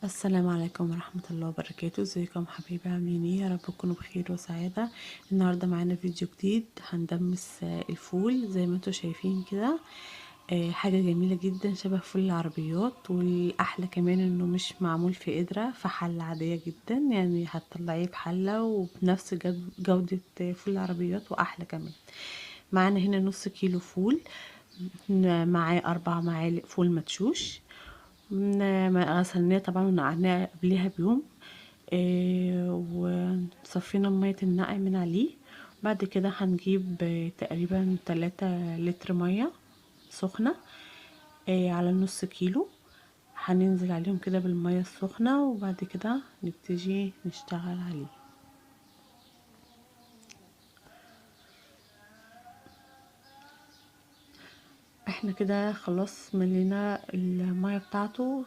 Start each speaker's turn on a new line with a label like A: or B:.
A: السلام عليكم ورحمة الله وبركاته. ازيكم حبايبي؟ عاملين ايه؟ يا رب تكونوا بخير وسعادة. النهاردة معانا فيديو جديد هندمس الفول زي ما انتوا شايفين كده. حاجة جميلة جدا شبه فول العربيات، والأحلى كمان انه مش معمول في قدرة، في حلة عادية جدا، يعني هتطلعيه بحلة وبنفس جودة فول العربيات وأحلى كمان. معانا هنا نص كيلو فول، معاه 4 معالق فول مدشوش. ما غسلناه طبعا ونقعناه قبلها بيوم، وصفينا مية النقع من عليه. بعد كده هنجيب تقريبا 3 لتر مية سخنة على نص كيلو. هننزل عليهم كده بالمية السخنة، وبعد كده نبتدي نشتغل عليه. احنا كده خلاص ملينا المية بتاعته،